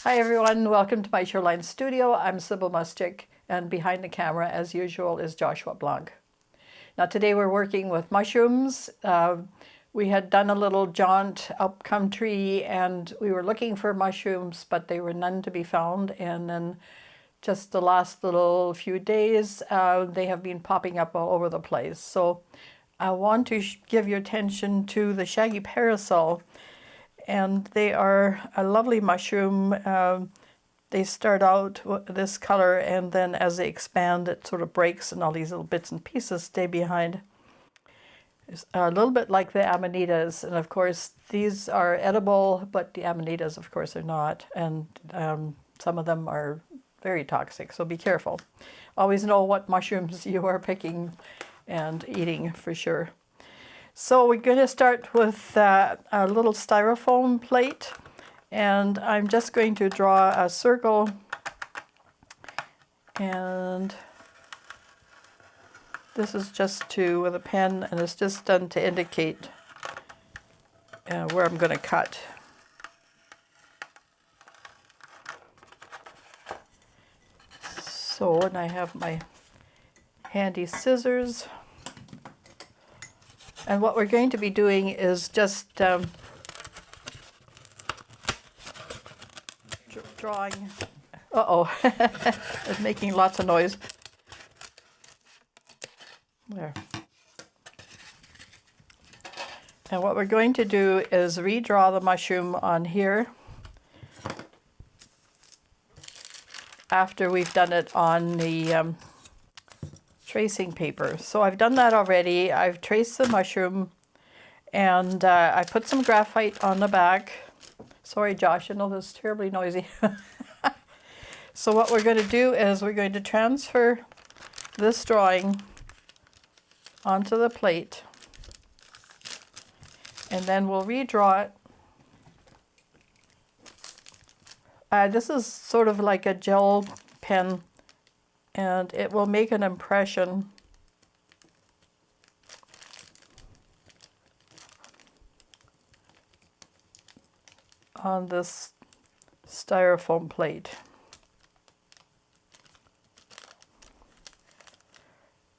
Hi everyone, welcome to my Shoreline Studio. I'm Sybille Muschik, and behind the camera, as usual, is Joshua Blanc. Now today we're working with mushrooms. We had done a little jaunt up country and we were looking for mushrooms, but they were none to be found. And then just the last little few days, they have been popping up all over the place. So I want to give your attention to the Shaggy Parasol. And they are a lovely mushroom. They start out this color, and then as they expand, it sort of breaks, and all these little bits and pieces stay behind. It's a little bit like the amanitas, and of course these are edible, but the amanitas, of course, are not. And some of them are very toxic, so be careful. Always know what mushrooms you are picking and eating for sure. So we're going to start with a little styrofoam plate, and I'm just going to draw a circle, and this is just with a pen, and it's just done to indicate where I'm going to cut. So, and I have my handy scissors. And what we're going to be doing is just drawing. Uh-oh, it's making lots of noise. There. And what we're going to do is redraw the mushroom on here after we've done it on the tracing paper. So I've done that already. I've traced the mushroom, and I put some graphite on the back. Sorry, Josh, I know this is terribly noisy. So what we're going to do is we're going to transfer this drawing onto the plate, and then we'll redraw it. This is sort of like a gel pen, and it will make an impression on this styrofoam plate.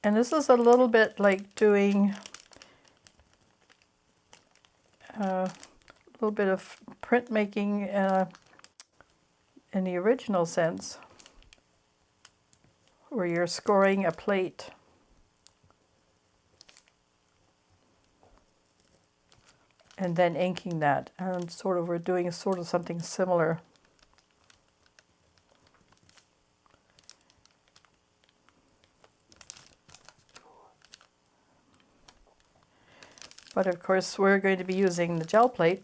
And this is a little bit like doing a little bit of printmaking in the original sense, where you're scoring a plate. And then inking that, and we're doing sort of something similar. But of course we're going to be using the gel plate.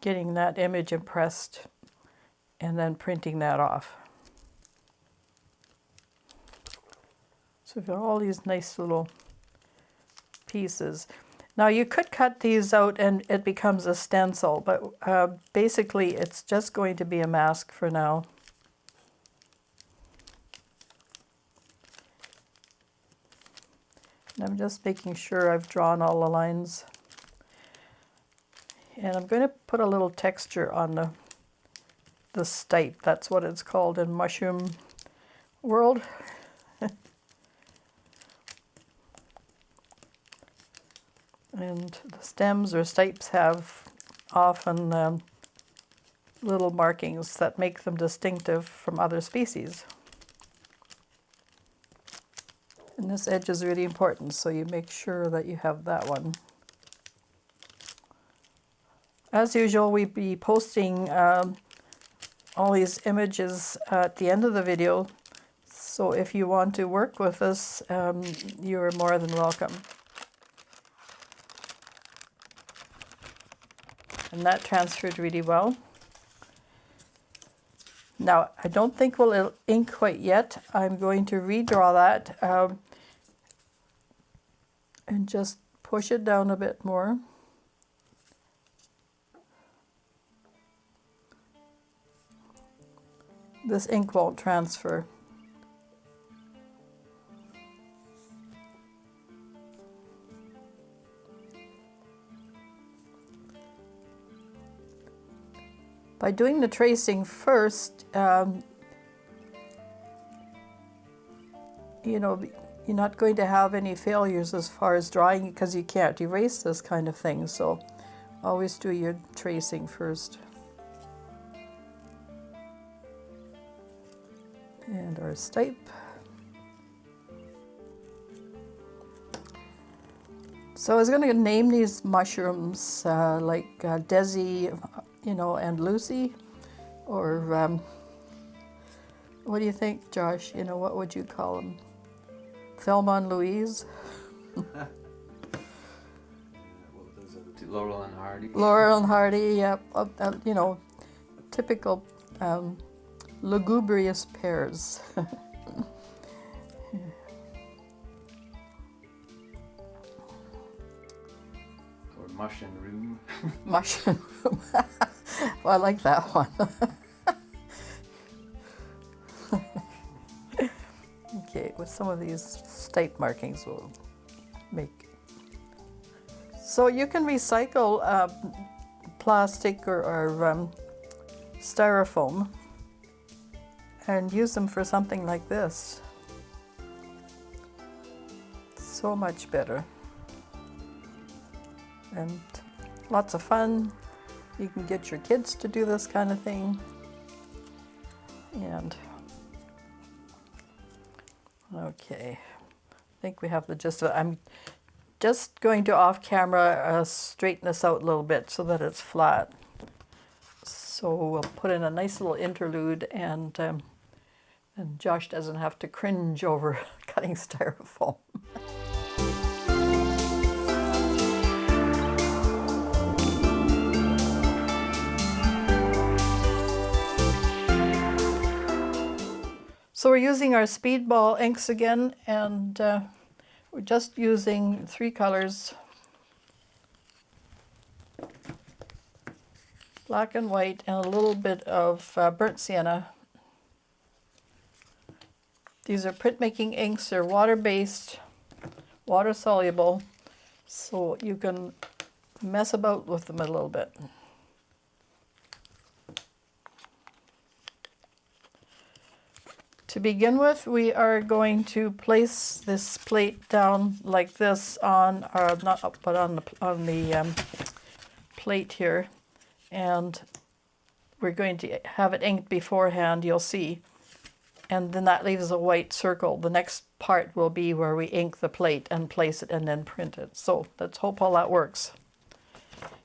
Getting that image impressed and then printing that off. So we've got all these nice little pieces. Now you could cut these out and it becomes a stencil, but basically it's just going to be a mask for now. And I'm just making sure I've drawn all the lines. And I'm going to put a little texture on the stipe. That's what it's called in mushroom world. And the stems or stipes have often little markings that make them distinctive from other species. And this edge is really important, so you make sure that you have that one. As usual, we'll be posting all these images at the end of the video, so if you want to work with us, you're more than welcome. And that transferred really well. Now, I don't think we'll ink quite yet. I'm going to redraw that and just push it down a bit more. This ink won't transfer. By doing the tracing first, you know, you're not going to have any failures as far as drawing because you can't erase this kind of thing. So always do your tracing first. And our stipe. So I was going to name these mushrooms like Desi, you know, and Lucy, or what do you think, Josh? You know, what would you call them? Thelma and Louise? Laurel and Hardy. Laurel and Hardy, yep. You know, typical lugubrious pears. Or mushroom room. Mushroom room. Well, I like that one. Okay, with some of these stipe markings we'll make. So you can recycle plastic or styrofoam and use them for something like this. So much better. And lots of fun. You can get your kids to do this kind of thing. And okay, I think we have the gist of it. I'm just going to off camera straighten this out a little bit so that it's flat. So we'll put in a nice little interlude, and Josh doesn't have to cringe over cutting styrofoam. So we're using our speedball inks again, and we're just using 3 colors, black and white, and a little bit of burnt sienna. These are printmaking inks. They're water-based, water-soluble, so you can mess about with them a little bit. To begin with, we are going to place this plate down like this on our, not up, but on the plate here, and we're going to have it inked beforehand, you'll see, and then that leaves a white circle. The next part will be where we ink the plate and place it and then print it. So let's hope all that works.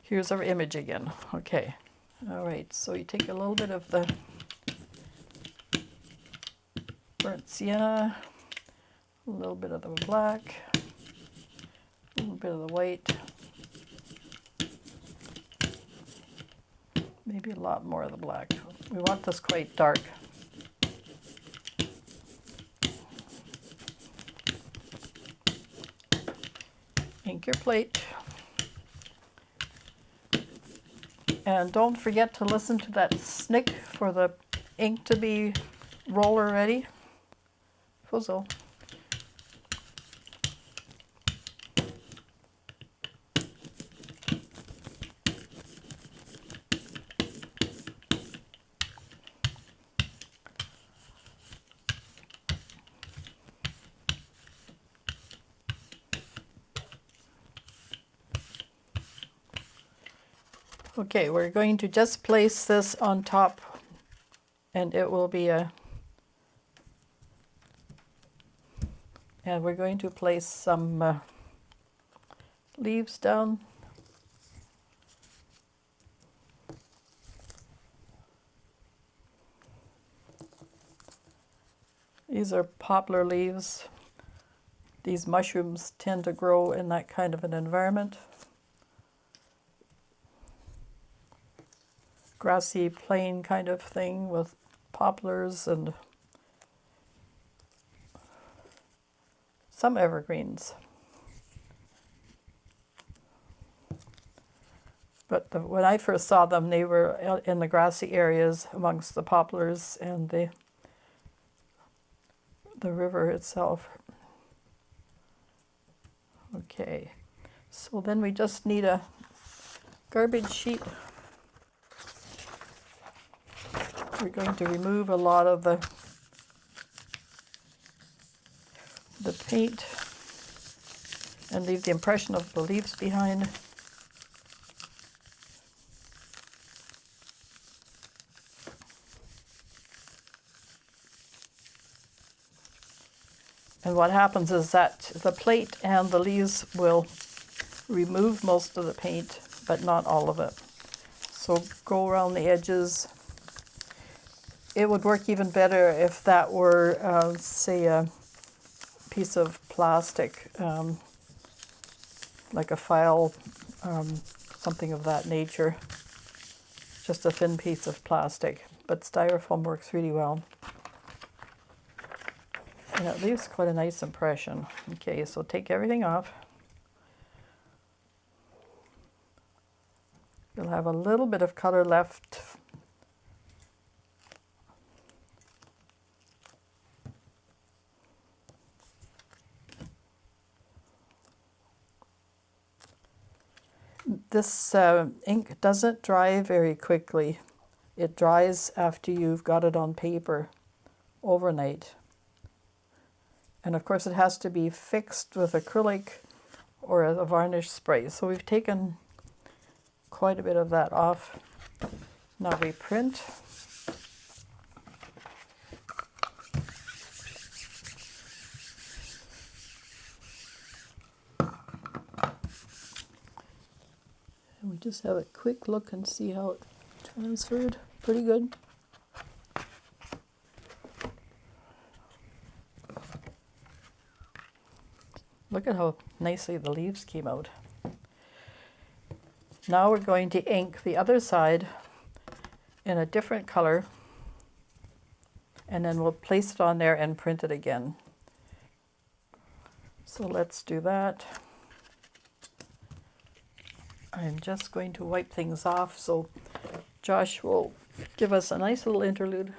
Here's our image again. Okay, all right, so you take a little bit of the burnt sienna, a little bit of the black, a little bit of the white, maybe a lot more of the black. We want this quite dark. Ink your plate. And don't forget to listen to that snick for the ink to be roller ready. Fuzzle. Okay, we're going to just place this on top, and it will be a, and we're going to place some leaves down. These are poplar leaves. These mushrooms tend to grow in that kind of an environment. Grassy plain kind of thing with poplars and some evergreens. But when I first saw them, they were in the grassy areas amongst the poplars and the river itself. Okay, so then we just need a garbage sheet. We're going to remove a lot of the paint and leave the impression of the leaves behind. And what happens is that the plate and the leaves will remove most of the paint, but not all of it. So go around the edges. It would work even better if that were, say, a piece of plastic, like a file, something of that nature. Just a thin piece of plastic, but Styrofoam works really well. And it leaves quite a nice impression. Okay, so take everything off. You'll have a little bit of color left. This ink doesn't dry very quickly. It dries after you've got it on paper overnight. And of course it has to be fixed with acrylic or a varnish spray. So we've taken quite a bit of that off. Now we print. And we just have a quick look and see how it transferred. Pretty good. Look at how nicely the leaves came out. Now we're going to ink the other side in a different color, and then we'll place it on there and print it again. So let's do that. I'm just going to wipe things off so Josh will give us a nice little interlude.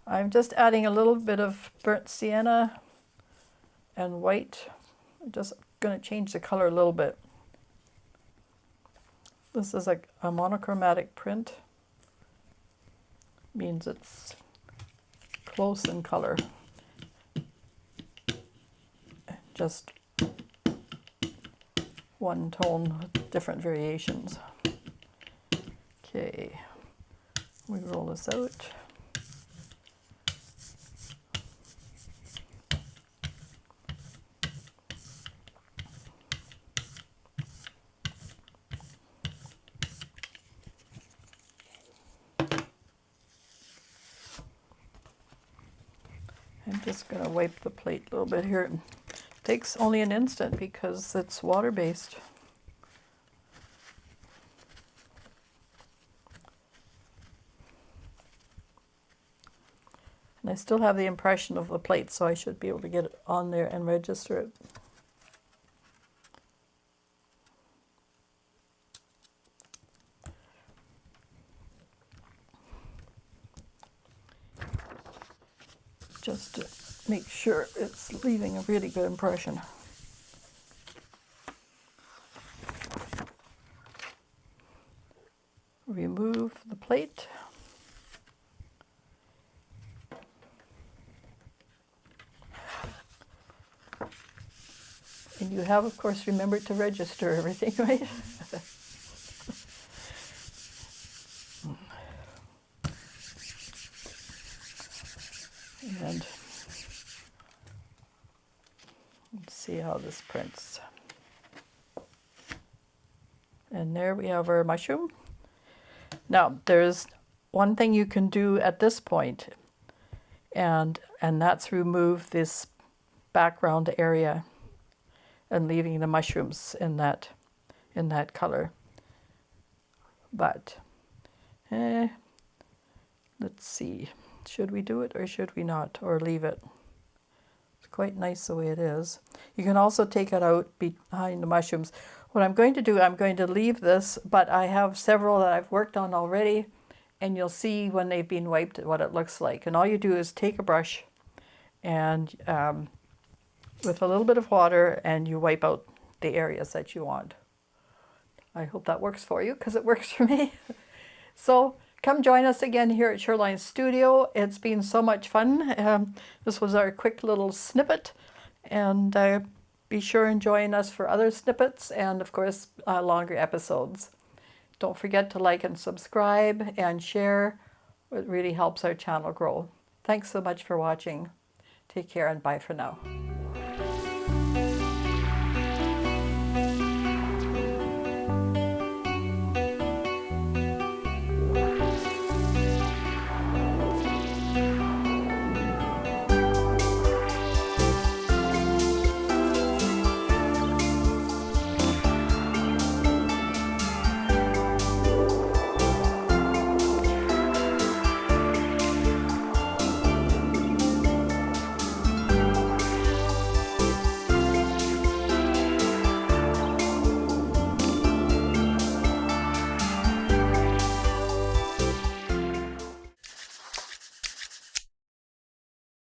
I'm just adding a little bit of burnt sienna and white. I'm just going to change the color a little bit. This is like a monochromatic print. Means it's close in color. Just one tone with different variations. Okay, we roll this out. I'm just going to wipe the plate a little bit here. It takes only an instant because it's water-based. And I still have the impression of the plate, so I should be able to get it on there and register it. Just to make sure it's leaving a really good impression. Remove the plate. And you have, of course, remembered to register everything, right? And let's see how this prints. And there we have our mushroom. Now, there's one thing you can do at this point, and that's remove this background area and leaving the mushrooms in that color. But let's see. Should we do it or should we not, or leave it? It's quite nice the way it is. You can also take it out behind the mushrooms. What I'm going to do, I'm going to leave this, but I have several that I've worked on already, and you'll see when they've been wiped what it looks like. And all you do is take a brush and with a little bit of water, and you wipe out the areas that you want. I hope that works for you, because it works for me. So come join us again here at Shoreline Studio. It's been so much fun. This was our quick little snippet, and be sure and join us for other snippets and, of course, longer episodes. Don't forget to like and subscribe and share. It really helps our channel grow. Thanks so much for watching. Take care and bye for now.